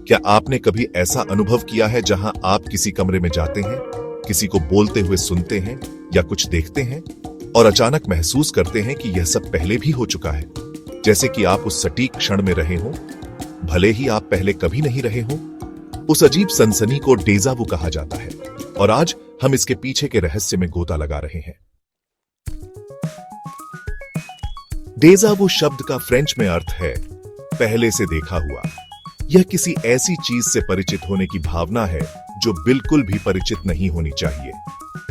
क्या आपने कभी ऐसा अनुभव किया है जहां आप किसी कमरे में जाते हैं, किसी को बोलते हुए सुनते हैं या कुछ देखते हैं और अचानक महसूस करते हैं कि यह सब पहले भी हो चुका है, जैसे कि आप उस सटीक क्षण में रहे हों, भले ही आप पहले कभी नहीं रहे हों? उस अजीब सनसनी को डेजा वू कहा जाता है और आज हम इसके पीछे के रहस्य में गोता लगा रहे हैं। डेजा वू शब्द का फ्रेंच में अर्थ है पहले से देखा हुआ। यह किसी ऐसी चीज से परिचित होने की भावना है जो बिल्कुल भी परिचित नहीं होनी चाहिए।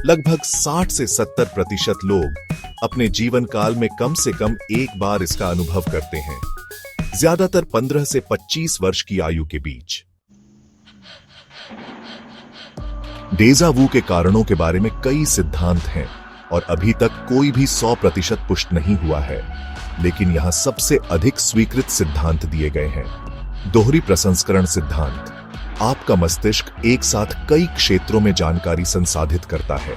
लगभग 60 से 70% लोग अपने जीवन काल में कम से कम एक बार इसका अनुभव करते हैं, ज्यादातर 15 से 25 वर्ष की आयु के बीच। डेजा वू के कारणों के बारे में कई सिद्धांत हैं और अभी तक कोई भी 100% पुष्ट नहीं हुआ है, लेकिन यहां सबसे अधिक स्वीकृत सिद्धांत दिए गए हैं। दोहरी प्रसंस्करण सिद्धांत। आपका मस्तिष्क एक साथ कई क्षेत्रों में जानकारी संसाधित करता है।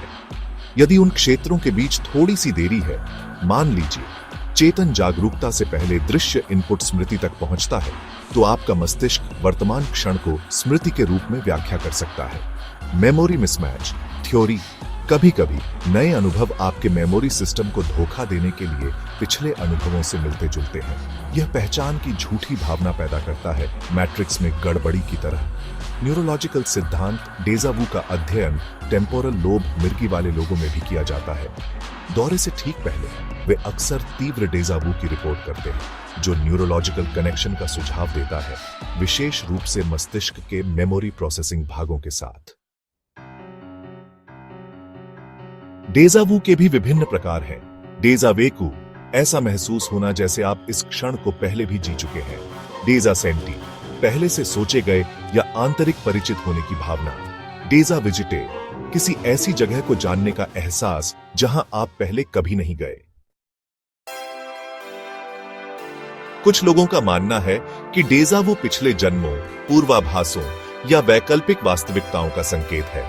यदि उन क्षेत्रों के बीच थोड़ी सी देरी है, मान लीजिए चेतन जागरूकता से पहले दृश्य इनपुट स्मृति तक पहुंचता है, तो आपका मस्तिष्क वर्तमान क्षण को स्मृति के रूप में व्याख्या कर सकता है। Memory mismatch theory. कभी कभी नए अनुभव आपके मेमोरी सिस्टम को धोखा देने के लिए पिछले अनुभवों से मिलते जुलते हैं। यह पहचान की झूठी भावना पैदा करता है, मैट्रिक्स में गड़बड़ी की तरह। न्यूरोलॉजिकल सिद्धांत। डेजा वू का अध्ययन टेम्पोरल लोब मिर्गी वाले लोगों में भी किया जाता है। दौरे से ठीक पहले वे अक्सर तीव्र डेजा वू की रिपोर्ट करते हैं, जो न्यूरोलॉजिकल कनेक्शन का सुझाव देता है, विशेष रूप से मस्तिष्क के मेमोरी प्रोसेसिंग भागों के साथ। डेजा वू के भी विभिन्न प्रकार हैं। डेजा वेकू, ऐसा महसूस होना जैसे आप इस क्षण को पहले भी जी चुके हैं। डेजा सेंटी, पहले से सोचे गए या आंतरिक परिचित होने की भावना। डेजा विजिटे, किसी ऐसी जगह को जानने का एहसास जहां आप पहले कभी नहीं गए। कुछ लोगों का मानना है कि डेजा वू पिछले जन्मों, पूर्वाभासों या वैकल्पिक वास्तविकताओं का संकेत है,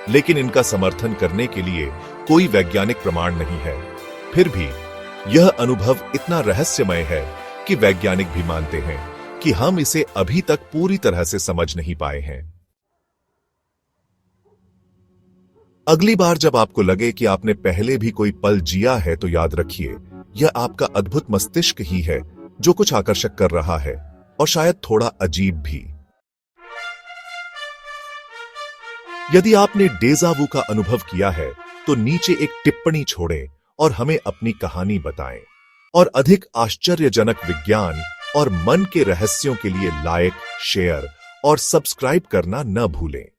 लेकिन इनका समर्थन करने के लिए कोई वैज्ञानिक प्रमाण नहीं है। फिर भी यह अनुभव इतना रहस्यमय है कि वैज्ञानिक भी मानते हैं कि हम इसे अभी तक पूरी तरह से समझ नहीं पाए हैं। अगली बार जब आपको लगे कि आपने पहले भी कोई पल जिया है, तो याद रखिए, यह आपका अद्भुत मस्तिष्क ही है जो कुछ आकर्षक कर रहा है, और शायद थोड़ा अजीब भी। यदि आपने डेजा वू का अनुभव किया है, तो नीचे एक टिप्पणी छोड़ें और हमें अपनी कहानी बताएं। और अधिक आश्चर्यजनक विज्ञान और मन के रहस्यों के लिए लाइक, शेयर और सब्सक्राइब करना न भूलें।